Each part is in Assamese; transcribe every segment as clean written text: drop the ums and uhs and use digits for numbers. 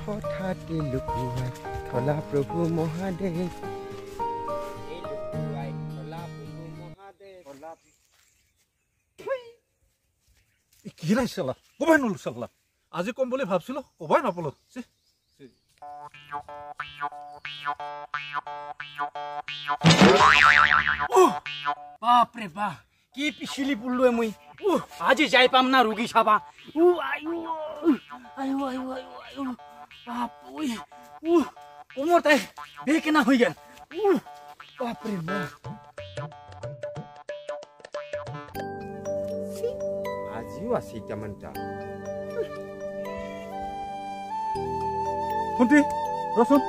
হঠাতে লুকুৱাই থলা প্ৰভু মহাদেৱ কি নাই চালা কবাই নলো চালা আজি কম বুলি ভাবছিলো কবাই নাপালো বাপরে বাহ কি পিছিলি পড়লো মই আজি যাই পাম না রোগী সাবা আয়ু আয়ু আয়ু আয়ু বাপ ওই কোমর তাই বেকেনা হয়ে গেল বাপরে বাপ আজিও আছে কেমনটা শুনতি ৰচোন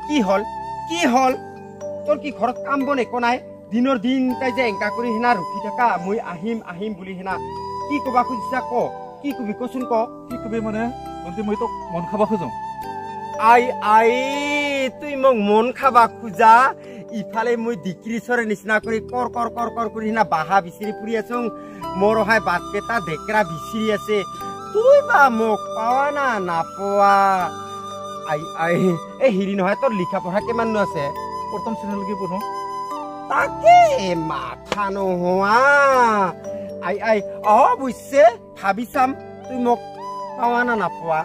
কি হল তোৰ কি ঘৰত কাম বন একো নাই দিনৰ দিন তাই যে এংকা কৰি হেনা ৰখি থাকা মই আহিম বুলি হেনা কি কবা খুজিছা ক কি কবি কচোন ক কি কবি মানে শুনতি মই তোক মন খাবা খোজো আই তুই মোক মন খাবা খোজা ইফালে মই ডিক্ৰিছৰ নিচিনা কৰি কৰ কৰি হেনা বাহা বিচিৰি ফুৰি আছো মোৰ হাই বাটকেটা ঢেকৰা বিচিৰি আছে তুই বা মোক পাৱা না নাপোৱা আই এই হিৰি নহয় তোৰ লিখা পঢ়া কিমান আছে প্ৰথম শ্ৰেণীলৈকে পঢ়ো তাকে মাথা নোহোৱা আই বুজিছে ভাবি চাম তুই মোক পাৱা না নাপোৱা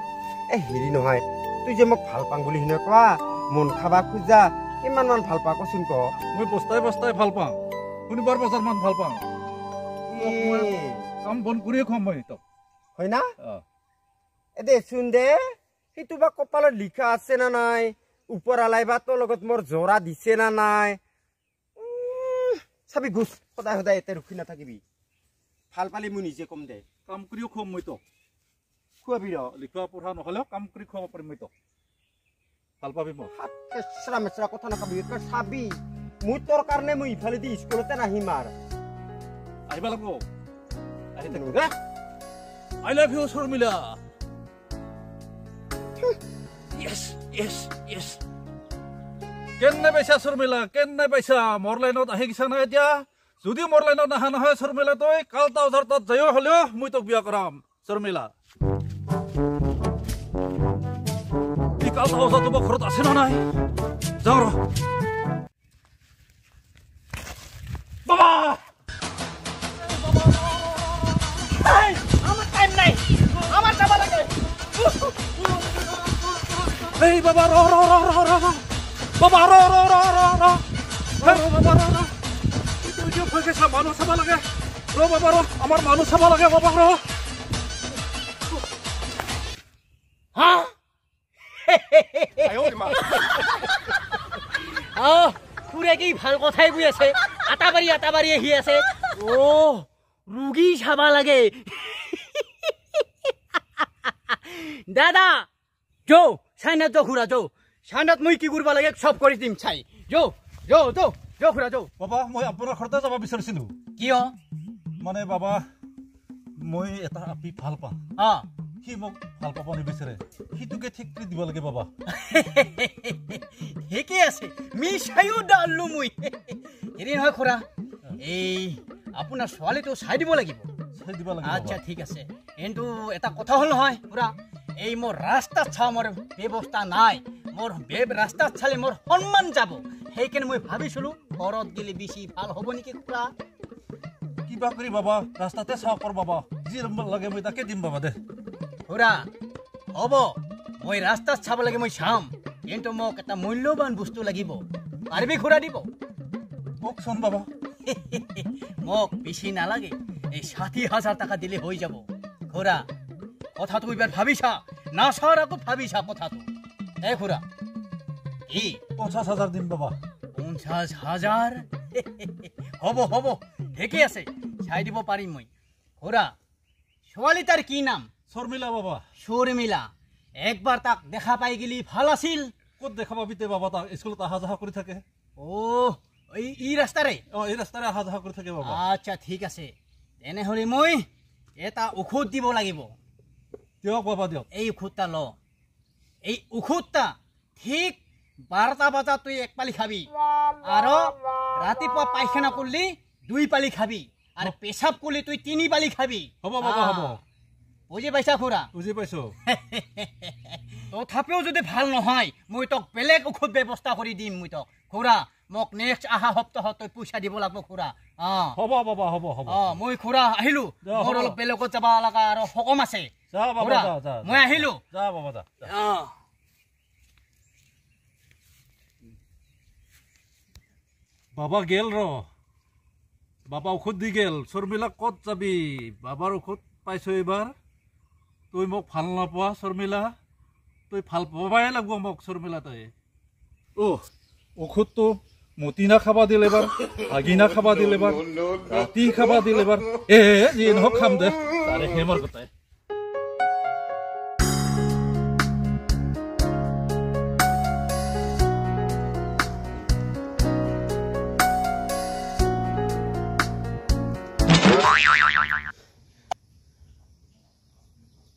এই হিৰি নহয় তুই যে মোক ভাল পাং বুলি হেনে কোৱা মন খাবা খোজা কিমান মান ভাল পা কচোন ক মই বস্তাই ভাল পাওঁ শনিবাৰ বজাৰ মান ভাল পাওঁ কাম বন কৰিয়ে খুৱাম মই তোক হয় না দেচোন দে সেইটো বা কপালত লিখা আছে না নাই ওপৰালাই বা তোৰ লগত মোৰ জোৰা দিছে না নাই চাবি ঘোষ সদায় এতে ৰখি নাথাকিবি ভাল পালি মই নিজে কম দে কাম কৰিও খুৱাম মই তোক খুৱাবি লিখা পঢ়া নহ'লেও কাম কৰি খুৱাব পাৰিম মই তোক ভাল পাবি মই কেঁচৰা মেচৰা কথা নাকাবি চাবি মই তোৰ কাৰণে মই ইফালেদি স্কুলতে নাহিম আৰু আহিব লাগিব আহি থাকিব দে I love you, Shurmila. Yes. কেনে পাইছা শৰ্মিলা কেনে পাইছা মোৰ লাইনত আহি গিছা না এতিয়া যদি মোৰ লাইনত নাহা নহয় শৰ্মিলা তই কালতা ওজাৰ তাত যায়ও হলেও মই তোক বিয়া কৰাম শৰ্মিলা এই কালতা ওজাৰ তোমাৰ ঘৰত আছে না নাই যাওঁ ৰ বাবা আমাৰ টাইম নাই আমাৰ যাবা লাগে এই বাবা ৰ বাবা ৰ তুই যে ভয় গেছা মানুহ চাব লাগে বাবা আমাৰ মানুহ চাব লাগে বাবা খুড়ে কি ভাল কথাই বুই আছে আটাবাড়ি আহি আছে ও রুগী চাবা লাগে দাদা যো সাইনাত যো খুড়া যো সাইনাত মই কি করবা লাগে সব করে দিম চাই যো খুড়া যো বাবা মই আপোনাৰ ঘৰতে যাব বিচাৰিছিলো কিয় মানে বাবা মই এটা আপি ভাল পাওঁ সি মোক ভাল পাব নিবিচাৰে সিটোকে ঠিক কৰি দিব লাগে বাবা ঠিকে আছে মিছাইও ডাললো মই হেৰি নহয় খুড়া এই আপোনাৰ ছোৱালীটো চাই দিব লাগিব আচ্ছা ঠিক আছে কিন্তু এটা কথা হল নহয় খুড়া এই মোৰ ৰাস্তাত চাওঁ মোৰ ব্যৱস্থা নাই মোৰ ৰাস্তাত চালে মোৰ সন্মান যাব সেইকাৰণে মই ভাবিছিলো ঘৰত গেলে বেছি ভাল হ'ব নেকি খুড়া কিবা কৰি বাবা ৰাস্তাতে চাওঁ কৰ বাবা যি লাগে মই তাকে দিম বাবা দে খুড়া হ'ব মই ৰাস্তাত চাব লাগে মই চাম কিন্তু মোক এটা মূল্যৱান বস্তু লাগিব পাৰিবি খুড়া দিব কওকচোন বাবা মোক বেছি নালাগে এই ৬০,০০০ টাকা দিলে হৈ যাব খুড়া কথাটো এবাৰ ভাবিছা না ছাৰ আকৌ ভাবিছা কথাটো খুড়া কি ৫০,০০০ দিম বাবা ৫০,০০০ হ'ব ঠিকে আছে চাই দিব পাৰিম মই খুড়া ছোৱালী তাৰ কি নাম শৰ্মিলা বাবা শৰ্মিলা একবাৰ তাক দেখা পাই গেলি ভাল আছিল ক'ত দেখা পাবি তে বাবা তাক স্কুলত অহা যোৱা কৰি থাকে এই ৰাস্তাৰে এই ৰাস্তাৰে অহা যোৱা কৰি থাকে বাবা আচ্ছা ঠিক আছে তেনেহ'লে মই এটা ঔষধ দিব লাগিব দিয়ক বাবা দিয়ক এই ঔষধটা ল এই ঔষধটা ঠিক 12টা বজাত তুই 1 পালি খাবি আৰু ৰাতিপুৱা পায়খানা কৰিলি 2 পালি খাবি আৰু পেছাব কৰিলি তুই 3 পালি খাবি হ'ব বাবা হ'ব বুজি পাইছা খুৰা বুজি পাইছো তথাপিও যদি ভাল নহয় মই তোক বেলেগ ঔষধ ব্যৱস্থা কৰি দিম মই তোক খুৰা মোক নেক্সট আহা সপ্তাহত তই পইচা দিব লাগিব খুৰা হ'ব বাবা হ'ব হ'ব মই খুৰা আহিলো মোৰ অলপ বেলেগত যাব লগা আৰু সকাম আছে যা বাবা যা মই আহিলো যা বাবা যা বাবা গেল ৰ বাবা ঔষধ দি গেল শৰ্মিলা ক'ত যাবি বাবাৰ ঔষধ পাইছো এইবাৰ তুই মোক ভাল নাপোৱা শৰ্মিলা তুই ভাল পাবাই লাগিব মোক শৰ্মিলা তই ঔষধটো মতিনা খাবা দিলে এবাৰ আগিনা খাবা দিলে এবাৰ ৰাতি খাবা দিলে এবাৰ যি নহওক খাম দে তাৰে হেমৰ কথাই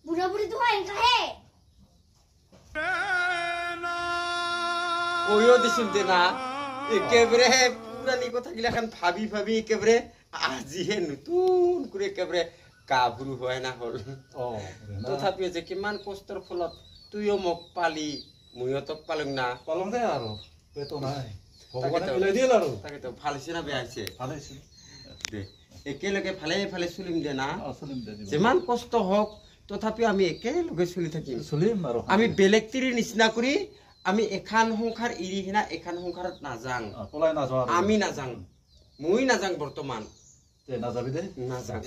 बुढ़ा बुढ़ी तो इनका है ওইও দিছিল দে না একেবারে পুরানি কথা গিলাখান ভাবি ভাবি একেবারে আজিহে নতুন করে একেবারে গাভৰু হয় না হল তথাপিও যে কিমান কষ্টৰ ফলত তুইও মোক পালি মইও তোক পালং না পালং দে আৰু পেটো নাই ভগৱানে মিলাই দিল আৰু তাকেতো ভাল হৈছে না বেয়া হৈছে ভাল হৈছে দে একেলগে ভালে ভালে চলিম দে না চলিম দে যিমান কষ্ট হওক তথাপিও আমি একেলগে চলি থাকিম চলিম আৰু আমি বেলেগ তিৰি নিচিনা কৰি আমি এখান সংসাৰ এৰি কিনা এখান সংসাৰত নাযাং পলাই নাযাওঁ আমি নাযাং মই নাযাং বৰ্তমান নাযাবি দে নাযাং